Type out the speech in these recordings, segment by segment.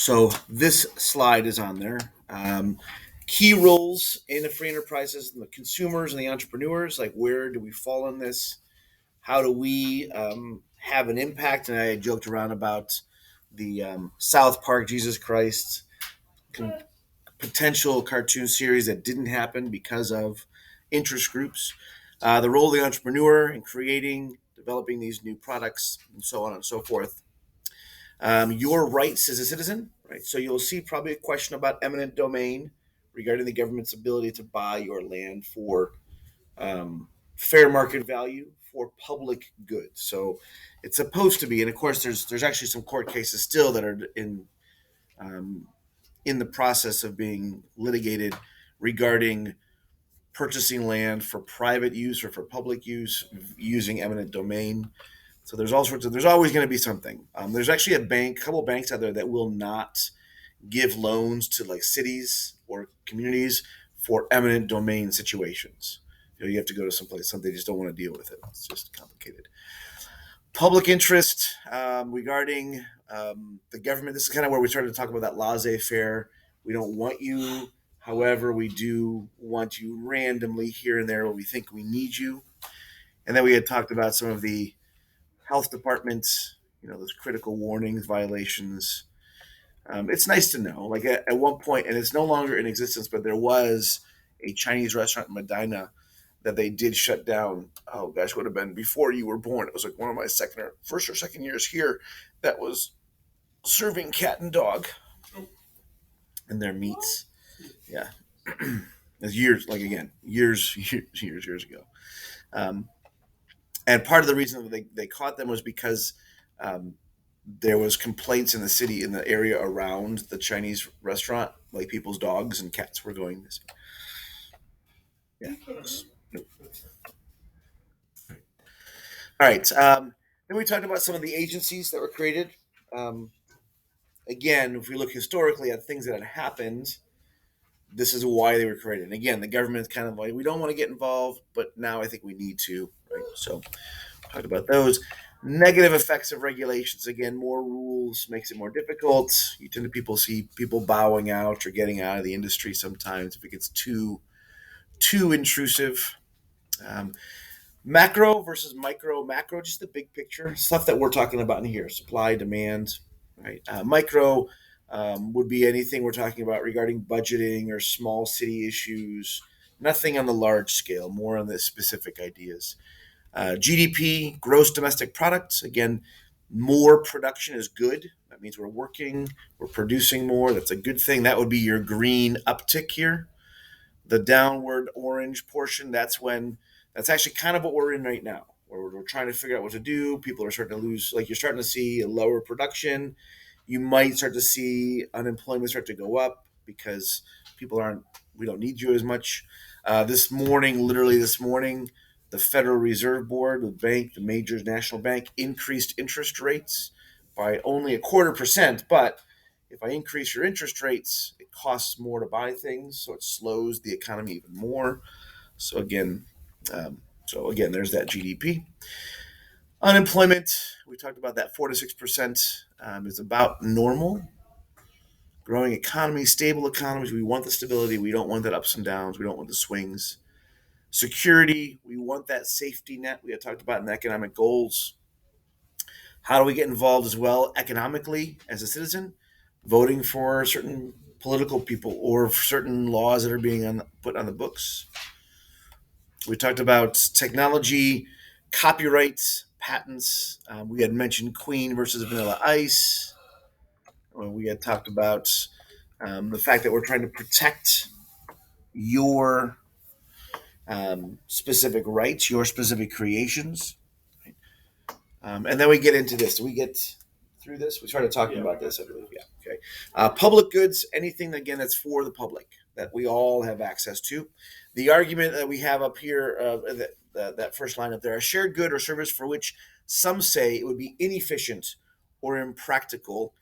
So this slide is on there. Key roles in the free enterprises, and the consumers and the entrepreneurs. Like, where do we fall in this? How do we have an impact? And I joked around about the South Park Jesus Christ con- potential cartoon series that didn't happen because of interest groups. The role of the entrepreneur in creating, developing these new products, and so on and so forth. Your rights as a citizen, right? So you'll see probably a question about eminent domain regarding the government's ability to buy your land for fair market value for public good. So it's supposed to be, and of course, there's actually some court cases still that are um, in the process of being litigated regarding purchasing land for private use or for public use using eminent domain. So there's all sorts of. There's always going to be something. There's actually a couple of banks out there that will not give loans to like cities or communities for eminent domain situations. You have to go to someplace. Some they just don't want to deal with it. It's just complicated. Public interest regarding the government. This is kind of where we started to talk about that laissez-faire. We don't want you. However, we do want you randomly here and there where we think we need you. And then we had talked about some of the health departments, those critical warnings, violations. It's nice to know. Like at one point, and it's no longer in existence, but there was a Chinese restaurant in Medina that they did shut down. Oh gosh, would have been before you were born. It was like one of my first or second years here. That was serving cat and dog and their meats. Yeah, it's years. Like again, years ago. Um, and part of the reason that they caught them was because um, there was complaints in the city, in the area around the Chinese restaurant, like people's dogs and cats were going missing. Yeah. All right. Then we talked about some of the agencies that were created. Um, Again, if we look historically at things that had happened, this is why they were created. And again, the government's kind of like, we don't want to get involved, but now I think we need to. Right? So talked about those. Negative effects of regulations. Again, more rules makes it more difficult. You tend to see people bowing out or getting out of the industry sometimes if it gets too intrusive. Um, Macro versus micro. Macro, just the big picture stuff that we're talking about in here: supply, demand. Right. Micro would be anything we're talking about regarding budgeting or small city issues. Nothing on the large scale. More on the specific ideas. GDP, gross domestic product. Again, more production is good. That means we're producing more. That's a good thing. That would be your green uptick here. The downward orange portion, that's actually kind of what we're in right now, where we're trying to figure out what to do. People are starting to lose, like you're starting to see a lower production. You might start to see unemployment start to go up because we don't need you as much. Literally this morning, the Federal Reserve Board, the major national bank, increased interest rates by only 0.25%. But if I increase your interest rates, it costs more to buy things, so it slows the economy even more. So again, there's that GDP. Unemployment, we talked about that 4 to 6% is about normal. Growing economies, stable economies, we want the stability. We don't want that ups and downs. We don't want the swings. Security, we want that safety net we had talked about in the economic goals. How do we get involved as well economically as a citizen? Voting for certain political people or certain laws that are being put on the books. We talked about technology, copyrights, patents. We had mentioned Queen versus Vanilla Ice. We had talked about the fact that we're trying to protect your specific rights, your specific creations. And then we get into this. Do we get through this? We started talking about this, I believe. Yeah. Okay. Public goods, anything, again, that's for the public that we all have access to. The argument that we have up here, that first line up there, a shared good or service for which some say it would be inefficient or impractical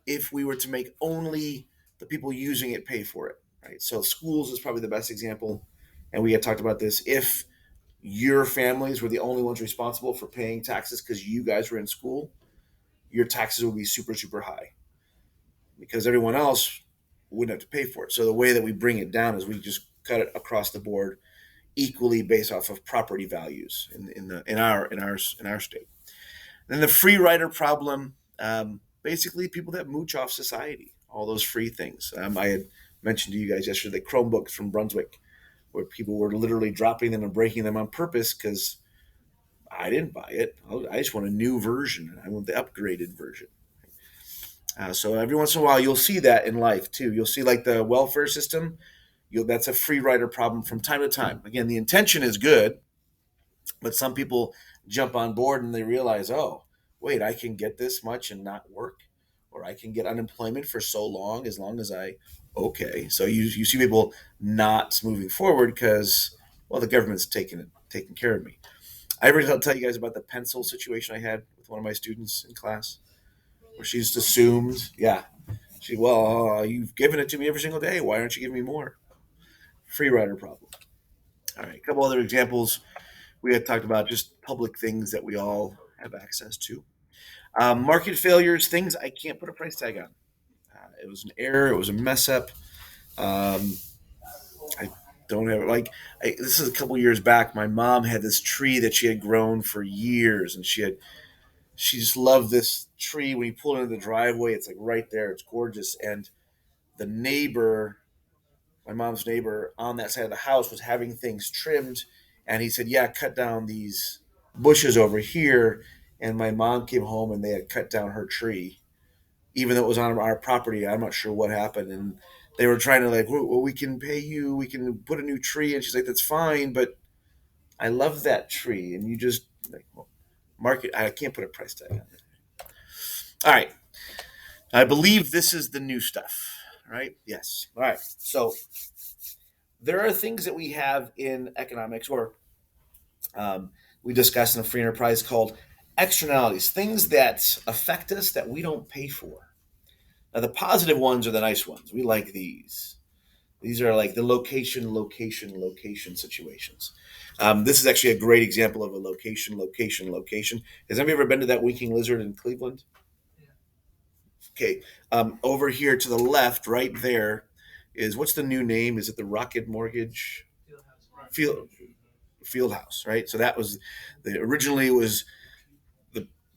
if we were to make only the people using it pay for it. Right. So schools is probably the best example. And we had talked about this. If your families were the only ones responsible for paying taxes because you guys were in school, your taxes would be super, super high. because everyone else wouldn't have to pay for it. So the way that we bring it down is we just cut it across the board equally based off of property values in our state. Then the free rider problem, basically people that mooch off society, all those free things. I had mentioned to you guys yesterday the Chromebooks from Brunswick, where people were literally dropping them and breaking them on purpose because I didn't buy it. I just want a new version. I want the upgraded version. So every once in a while, you'll see that in life too. You'll see like the welfare system. That's a free rider problem from time to time. Again, the intention is good, but some people jump on board and they realize, oh, wait, I can get this much and not work, or I can get unemployment for so long as I, okay. So you see people not moving forward because, well, the government's taking care of me. I ever tell you guys about the pencil situation I had with one of my students in class, where she just assumed, yeah, you've given it to me every single day. Why aren't you giving me more? Free rider problem. All right, a couple other examples we had talked about, just public things that we all have access to. Market failures, things I can't put a price tag on. It was an error. It was a mess up. Um, I don't have this is a couple years back. My mom had this tree that she had grown for years, and she just loved this tree. When you pull into the driveway, it's like right there. It's gorgeous. And the neighbor, my mom's neighbor on that side of the house, was having things trimmed, and he said, "Yeah, cut down these bushes over here." And my mom came home, and they had cut down her tree, even though it was on our property. I'm not sure what happened, and they were trying to like, well, we can pay you, we can put a new tree, and she's like, "That's fine, but I love that tree, and you just like well, market. I can't put a price tag on it." All right, I believe this is the new stuff, right? Yes. All right. So there are things that we have in economics, or we discussed in a free enterprise called externalities, things that affect us that we don't pay for. Now, the positive ones are the nice ones. We like these. These are like the location situations. This is actually a great example of a location. Has anybody ever been to that Winking Lizard in Cleveland? Okay. Over here to the left, right there, is what's the new name? Is it the Rocket Mortgage Field Fieldhouse? Right. So that was originally it was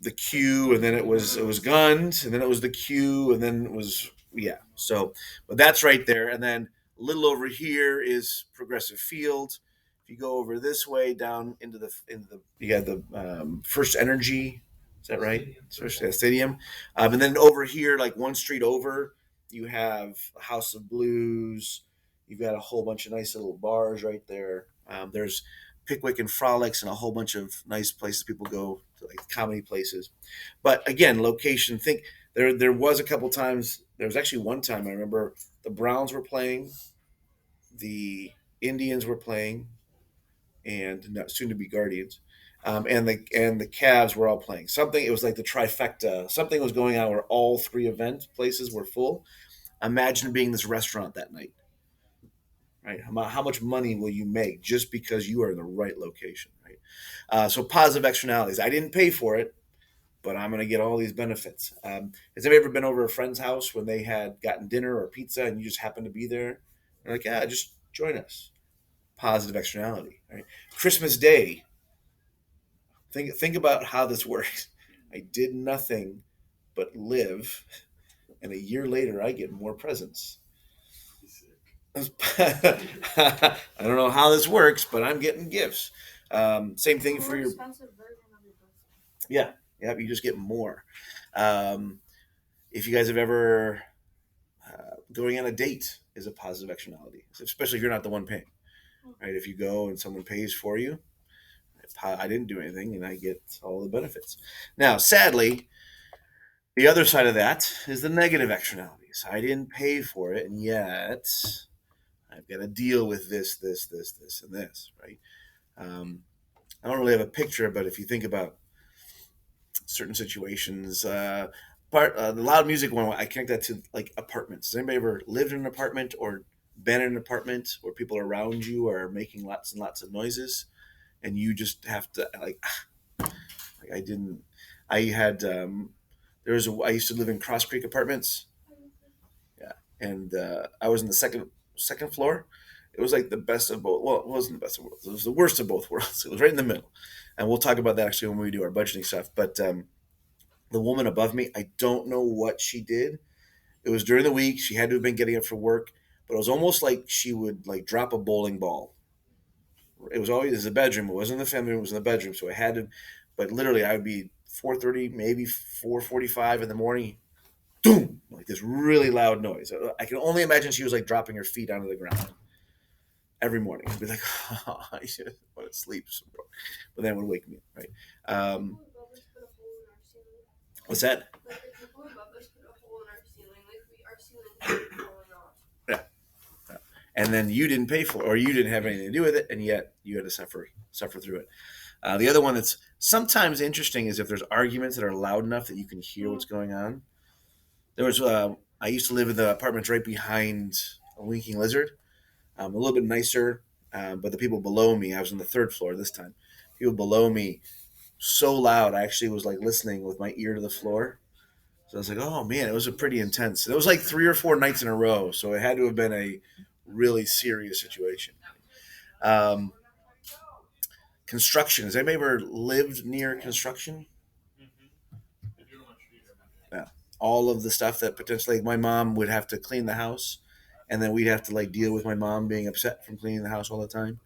the Q, and then it was Guns, and then it was the Q, and then it was yeah. So, but that's right there, and then a little over here is Progressive Field. If you go over this way down into the you got the First Energy. Is that right? First Stadium, and then over here, like one street over, you have House of Blues. You've got a whole bunch of nice little bars right there. There's Pickwick and Frolics and a whole bunch of nice places people go to, like comedy places. But again, location. Think there was a couple times. There was actually one time I remember the Browns were playing, the Indians were playing, and not soon to be Guardians, and the Cavs were all playing. Something it was like the trifecta. Something was going on where all three event places were full. Imagine being this restaurant that night, right? How much money will you make just because you are in the right location, right? So positive externalities. I didn't pay for it, but I'm going to get all these benefits. Has anybody ever been over a friend's house when they had gotten dinner or pizza and you just happened to be there? They're like, yeah, just join us. Positive externality, right? Christmas Day. Think about how this works. I did nothing but live, and a year later I get more presents. I don't know how this works, but I'm getting gifts. Same thing for your yeah, yeah. You just get more. Um, if you guys have ever going on a date is a positive externality, especially if you're not the one paying. Right? If you go and someone pays for you, I didn't do anything, and I get all the benefits. Now, sadly, the other side of that is the negative externalities. I didn't pay for it, and yet I've got to deal with this, and this. Right? Um, I don't really have a picture, but if you think about certain situations, the loud music one, I connect that to like apartments. Has anybody ever lived in an apartment or been in an apartment where people around you are making lots and lots of noises, and you just have to like I didn't. I had there was I used to live in Cross Creek Apartments. and I was in the second floor. It was like the best of both. Well, it wasn't the best of both. It was the worst of both worlds. It was right in the middle, and we'll talk about that actually when we do our budgeting stuff. But the woman above me, I don't know what she did. It was during the week. She had to have been getting up for work, but it was almost like she would like drop a bowling ball. It was always in the bedroom. It wasn't in the family room. It was in the bedroom. So I had to, but literally, I would be 4:30, maybe 4:45 in the morning. Boom! Like this really loud noise. I can only imagine she was like dropping her feet onto the ground every morning. I'd be like, oh, I should want to sleep some more. But then it would wake me up, right? Um, what's that? Yeah. And then you didn't pay for it, or you didn't have anything to do with it, and yet you had to suffer through it. The other one that's sometimes interesting is if there's arguments that are loud enough that you can hear what's going on. There was I used to live in the apartments right behind a winking lizard, a little bit nicer, but the people below me, I was on the third floor this time. People below me so loud, I actually was like listening with my ear to the floor. So I was like, oh man, it was a pretty intense. It was like 3 or 4 nights in a row, so it had to have been a really serious situation. Um, Construction. Has anybody ever lived near construction? Yeah. All of the stuff that potentially my mom would have to clean the house, and then we'd have to like deal with my mom being upset from cleaning the house all the time.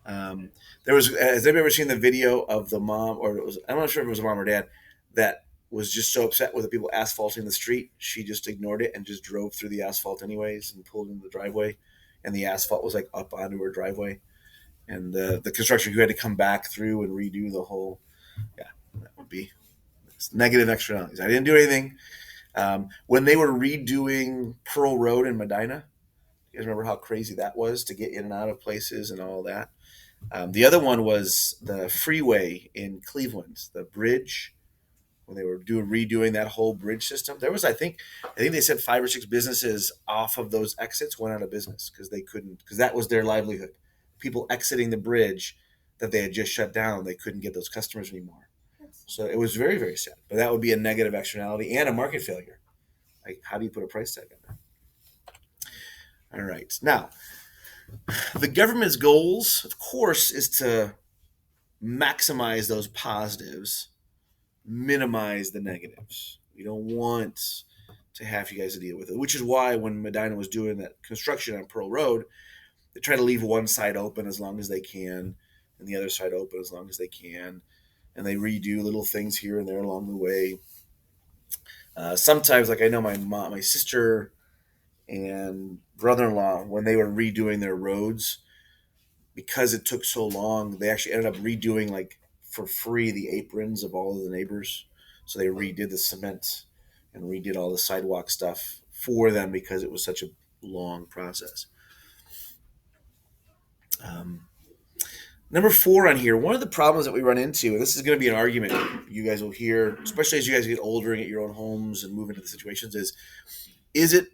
Um, there was. Has anybody ever seen the video of the mom, or it was? I'm not sure if it was a mom or dad that was just so upset with the people asphalting the street, she just ignored it and just drove through the asphalt anyways and pulled into the driveway, and the asphalt was like up onto her driveway, and the construction crew had to come back through and redo the whole. Yeah, that would be negative externalities. I didn't do anything. When they were redoing Pearl Road in Medina, you guys remember how crazy that was to get in and out of places and all that. The other one was the freeway in Cleveland, the bridge when they were redoing that whole bridge system. There was, I think they said 5 or 6 businesses off of those exits went out of business because they couldn't, because that was their livelihood. People exiting the bridge that they had just shut down, they couldn't get those customers anymore. So it was very, very sad. But that would be a negative externality and a market failure. Like, how do you put a price tag on that? All right. Now, the government's goals, of course, is to maximize those positives, minimize the negatives. We don't want to have you guys to deal with it, which is why when Medina was doing that construction on Pearl Road, they try to leave one side open as long as they can and the other side open as long as they can. And they redo little things here and there along the way. Sometimes, like I know my mom, my sister, and brother-in-law, when they were redoing their roads, because it took so long, they actually ended up redoing like for free the aprons of all of the neighbors. So they redid the cement and redid all the sidewalk stuff for them because it was such a long process. Um, Number 4 on here, one of the problems that we run into, and this is going to be an argument you guys will hear, especially as you guys get older and get your own homes and move into the situations, is it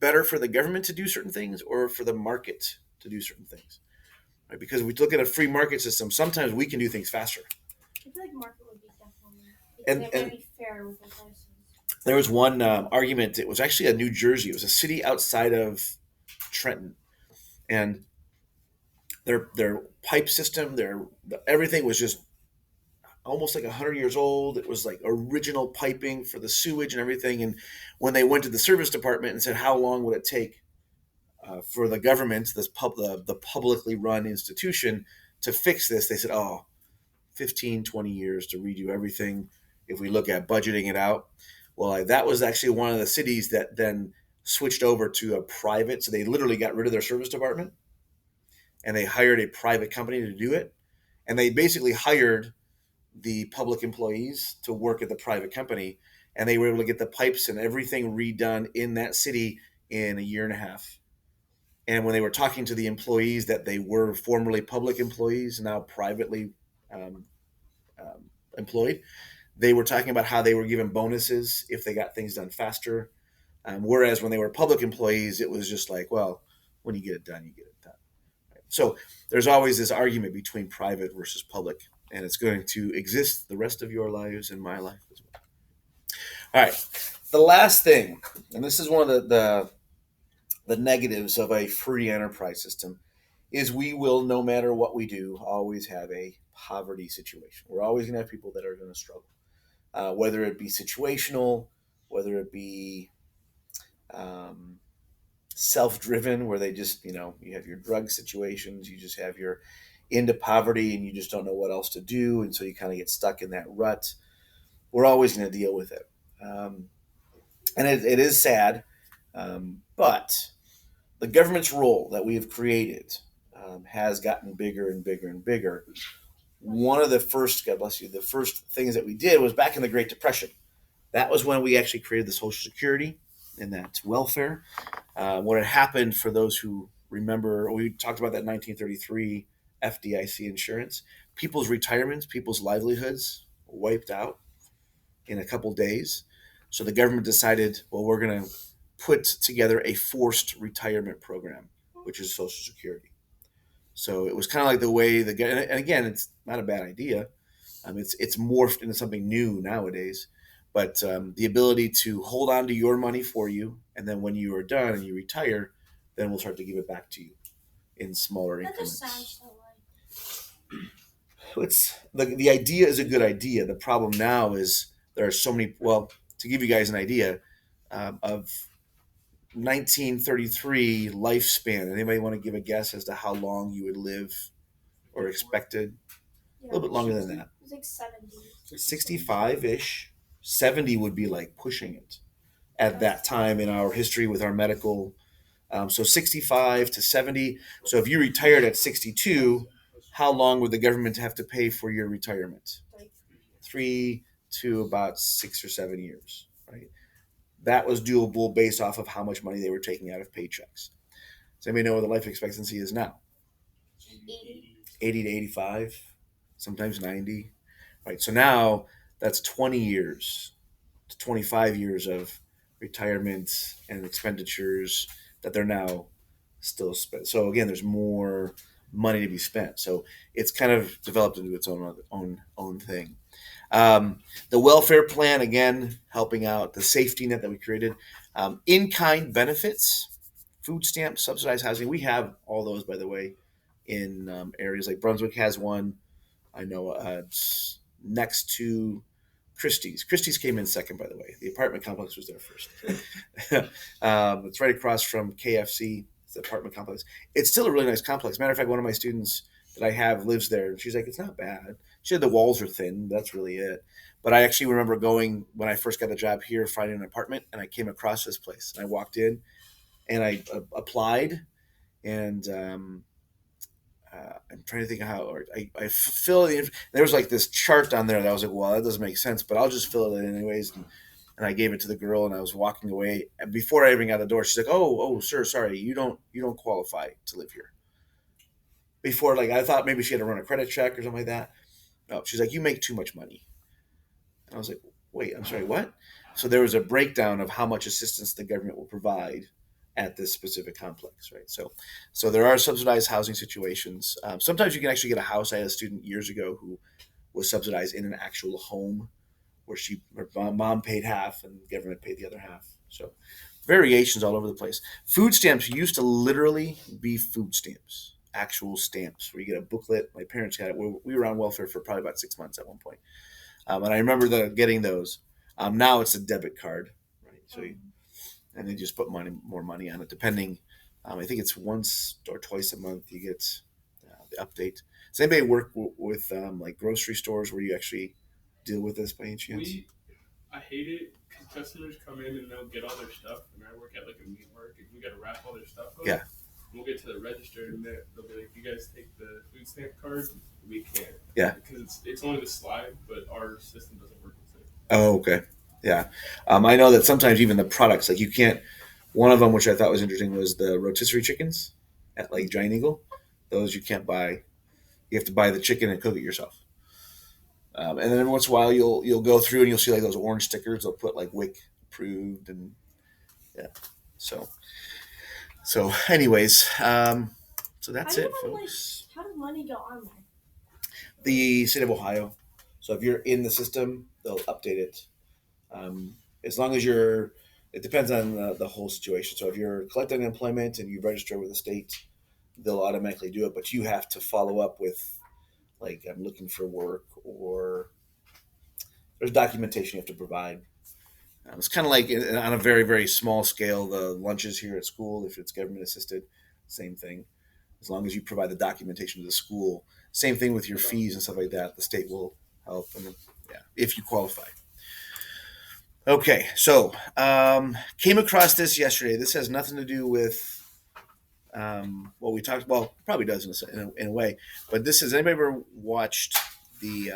better for the government to do certain things or for the market to do certain things? Right? Because if we look at a free market system, sometimes we can do things faster. I feel like market would be definitely And, because it and might be fair with the prices. there was one argument. It was actually a New Jersey. It was a city outside of Trenton, and their pipe system, their everything was just almost like 100 years old. It was like original piping for the sewage and everything. And when they went to the service department and said, how long would it take for the government, the publicly run institution, to fix this? They said, oh, 15, 20 years to redo everything if we look at budgeting it out. Well, that was actually one of the cities that then switched over to a private. So they literally got rid of their service department and they hired a private company to do it. And they basically hired the public employees to work at the private company, and they were able to get the pipes and everything redone in that city in a year and a half. And when they were talking to the employees that they were formerly public employees, now privately um, employed, they were talking about how they were given bonuses if they got things done faster. Whereas when they were public employees, it was just like, well, when you get it done, you get it done. Right? So there's always this argument between private versus public, and it's going to exist the rest of your lives and my life as well. All right. The last thing, and this is one of the the negatives of a free enterprise system is we will, no matter what we do, always have a poverty situation. We're always going to have people that are going to struggle, whether it be situational, whether it be um, self-driven, where they just, you have your drug situations, you just have your into poverty, and you just don't know what else to do, and so you kind of get stuck in that rut. We're always going to deal with it, and it is sad, but the government's role that we have created has gotten bigger and bigger and bigger. One of the first, God bless you, the first things that we did was back in the Great Depression. That was when we actually created the Social Security and that welfare. What had happened, for those who remember, we talked about that 1933 FDIC insurance. People's retirements, people's livelihoods wiped out in a couple days. So the government decided, well, we're going to put together a forced retirement program, which is Social Security. So it was kind of like the way and again, it's not a bad idea. It's morphed into something new nowadays, but the ability to hold on to your money for you, and then when you are done and you retire, then we'll start to give it back to you in smaller That just increments. sounds so It's the idea is a good idea. The problem now is there are so many. Well, to give you guys an idea of 1933 lifespan, anybody want to give a guess as to how long you would live or expected? A yeah. little bit longer than that. It's like 70. 65 ish. 70 would be like pushing it at that time in our history with our medical. So 65 to 70. So if you retired at 62, how long would the government have to pay for your retirement? Like, 3 to about 6 or 7 years, right? That was doable based off of how much money they were taking out of paychecks. Does anybody know what the life expectancy is now? 80. 80 to 85, sometimes 90, right? So now that's 20 years to 25 years of retirement and expenditures that they're now still spent. So again, there's more money to be spent. So it's kind of developed into its own thing. The welfare plan, again, helping out the safety net that we created. In kind benefits, food stamps, subsidized housing. We have all those, by the way, in areas like Brunswick has one. I know it's next to Christie's. Christie's came in second, by the way. The apartment complex was there first. It's right across from KFC. It's the apartment complex. It's still a really nice complex. Matter of fact, one of my students that I have lives there, and she's like, it's not bad. She said the walls are thin. That's really it. But I actually remember going when I first got the job here, finding an apartment, and I came across this place. And I walked in, and I applied, and I'm trying to think of how, or I fill it in. There was like this chart down there that I was like, well, that doesn't make sense, but I'll just fill it in anyways. And I gave it to the girl, and I was walking away. And before I even got the door, she's like, "Oh, sir, sorry, you don't qualify to live here." Before, like I thought maybe she had to run a credit check or something like that. No, she's like, "You make too much money." And I was like, "Wait, I'm sorry, what?" So there was a breakdown of how much assistance the government will provide at this specific complex, right? So there are subsidized housing situations. Sometimes you can actually get a house. I had a student years ago who was subsidized in an actual home where her mom paid half and the government paid the other half. So variations all over the place. Food stamps used to literally be food stamps, actual stamps where you get a booklet. My parents got it. We were on welfare for probably about 6 months at one point, and I remember getting those. Now it's a debit card, right? And they just put more money on it, depending. I think it's once or twice a month you get the update. Does anybody work with like grocery stores where you actually deal with this by any chance? I hate it because customers come in and they'll get all their stuff, and I work at like a meat market. We got to wrap all their stuff up. Yeah. We'll get to the register, and they'll be like, "You guys take the food stamp card?" We can't. Yeah. Because it's only the slide, but our system doesn't work with it. Oh, okay. Yeah. I know that sometimes even the products, like you can't. One of them, which I thought was interesting, was the rotisserie chickens at like Giant Eagle. Those you can't buy. You have to buy the chicken and cook it yourself. And then every once in a while, you'll go through and you'll see like those orange stickers. They'll put like WIC approved, and yeah. Anyways, so that's it, folks. How does money go on there? The state of Ohio. So if you're in the system, they'll update it. As long as it depends on the whole situation. So if you're collecting unemployment and you register with the state, they'll automatically do it, but you have to follow up with, like, I'm looking for work, or there's documentation you have to provide. It's kind of like on a very, very small scale, the lunches here at school, if it's government assisted, same thing. As long as you provide the documentation to the school, same thing with your fees and stuff like that. The state will help, and yeah, if you qualify. Okay, so came across this yesterday. This has nothing to do with what we talked. Well, probably does in a way, but this has anybody ever watched the